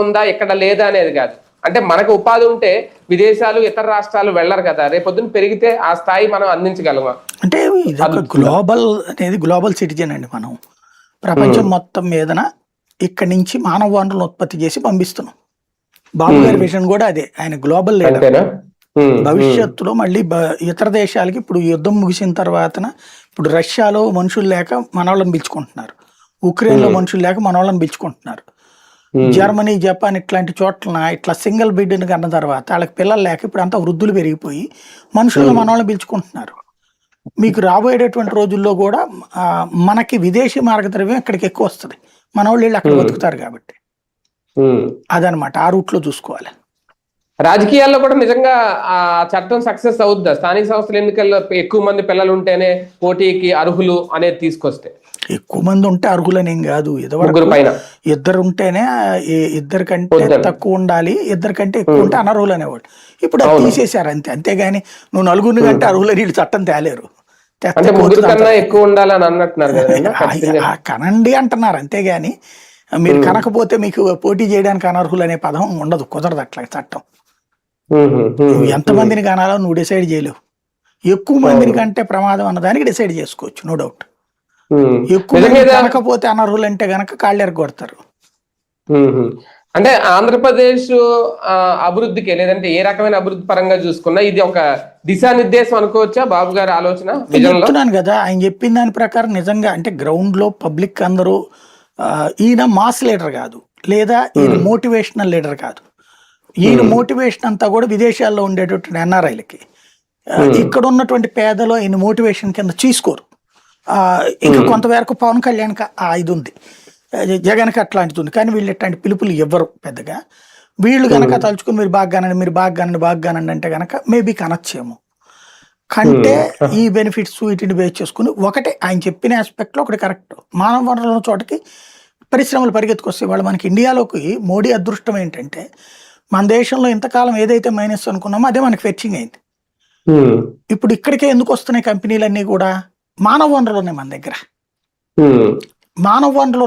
ఉందా ఇక్కడ లేదా అనేది కాదు. అంటే మనకు ఉపాధి ఉంటే విదేశాలు ఇతర రాష్ట్రాలు వెళ్ళరు కదా, రేపొద్దున పెరిగితే ఆ స్థాయి మనం అందించగలమా? అంటే ఇదొక గ్లోబల్ అనేది గ్లోబల్ సిటిజన్ అండి. మనం ప్రపంచం మొత్తం మీదన ఇక్కడి నుంచి మానవ వనరులను ఉత్పత్తి చేసి పంపిస్తున్నాం. బాబు గారి విజన్ కూడా అదే. ఆయన గ్లోబల్ లీడర్. భవిష్యత్తులో మళ్ళీ ఇతర దేశాలకి ఇప్పుడు యుద్ధం ముగిసిన తర్వాతన ఇప్పుడు రష్యాలో మనుషులు లేక మనవాళ్ళని పిలుచుకుంటున్నారు, ఉక్రెయిన్ లో మనుషులు లేక మనవాళ్ళని పిలుచుకుంటున్నారు, జర్మనీ జపాన్ ఇట్లాంటి చోట్ల ఇట్లా సింగిల్ బిడ్డని కన్న తర్వాత వాళ్ళకి పిల్లలు లేక ఇప్పుడు అంతా వృద్ధులు పెరిగిపోయి మనుషులను మనవాళ్ళని పిలుచుకుంటున్నారు. మీకు రాబోయేటటువంటి రోజుల్లో కూడా మనకి విదేశీ మార్గద్రవ్యం ఇక్కడికి ఎక్కువ వస్తుంది, మన వాళ్ళు అక్కడ బతుకుతారు కాబట్టి అదనమాట. ఆ రూట్ లో చూసుకోవాలి. రాజకీయాల్లో కూడా నిజంగా ఆ చట్టం సక్సెస్ అవుద్దా? స్థానిక సంస్థల ఎన్నికల్లో ఎక్కువ మంది పిల్లలు ఉంటేనే పోటీకి అర్హులు అనేది తీసుకొస్తే? ఎక్కువ మంది ఉంటే అర్హులనేం కాదు, ఇద్దరు ఉంటేనే ఇద్దరికంటే తక్కువ ఉండాలి, ఇద్దరికంటే ఎక్కువ ఉంటే అనర్హులు అనేవాడు. ఇప్పుడు అది తీసేశారు అంతే. అంతేగాని నువ్వు నలుగురిని కంటే అర్హులని వీళ్ళు చట్టం తేలేరు. కనండి అంటున్నారు అంతేగాని మీరు కనకపోతే మీకు పోటీ చేయడానికి అనర్హులు అనే పదం ఉండదు, కుదరదు అట్లా చట్టం. నువ్వు ఎంతమందిని కనాలో నువ్వు డిసైడ్ చేయలేవు. ఎక్కువ మందిని కంటే ప్రమాదం అన్నదానికి డిసైడ్ చేసుకోవచ్చు, నో డౌట్. ఎక్కువ మంది కనకపోతే అనర్హులు అంటే గనక కాళ్ళు ఎరగొడతారు. అంటే ఆంధ్రప్రదేశ్ అభివృద్ధికి లేదంటే ఏ రకమైన అభివృద్ధి పరంగా చూసుకున్నా ఇది ఒక దిశానిర్దేశం అనుకోవచ్చా బాబు గారి ఆలోచన? చెప్తున్నాను కదా, ఆయన చెప్పిన దాని ప్రకారం నిజంగా అంటే గ్రౌండ్ లో పబ్లిక్ అందరూ ఈయన మాస్ లీడర్ కాదు, లేదా ఈయన మోటివేషనల్ లీడర్ కాదు. ఈయన మోటివేషన్ అంతా కూడా విదేశాల్లో ఉండేటటువంటి ఎన్ఆర్ఐలకి, ఇక్కడ ఉన్నటువంటి పేదలు ఈయన మోటివేషన్ కింద తీసుకోరు. ఇంకా కొంతవరకు పవన్ కళ్యాణ్కి ఇది ఉంది, జగన్కి అట్లాంటిది ఉంది. కానీ వీళ్ళు ఇట్లాంటి పిలుపులు ఇవ్వరు పెద్దగా. వీళ్ళు కనుక తలుచుకుని మీరు బాగానండి అంటే కనుక మేబీ కనొచ్చేమో. కంటే ఈ బెనిఫిట్స్ వీటిని బేస్ చేసుకుని ఒకటే ఆయన చెప్పిన ఆస్పెక్ట్లో ఒకటి కరెక్ట్. మానవ వనరుల చోటకి పరిశ్రమలు పరిగెత్తుకొస్తాయి. వాళ్ళు మనకి ఇండియాలోకి మోడీ అదృష్టం ఏంటంటే మన దేశంలో ఇంతకాలం ఏదైతే మైనస్ అనుకున్నామో అదే మనకి ఫెచ్చింగ్ అయింది. ఇప్పుడు ఇక్కడికే ఎందుకు వస్తున్నాయి కంపెనీలన్నీ కూడా? మానవ వనరులు ఉన్నాయి మన దగ్గర. మానవ వనరులు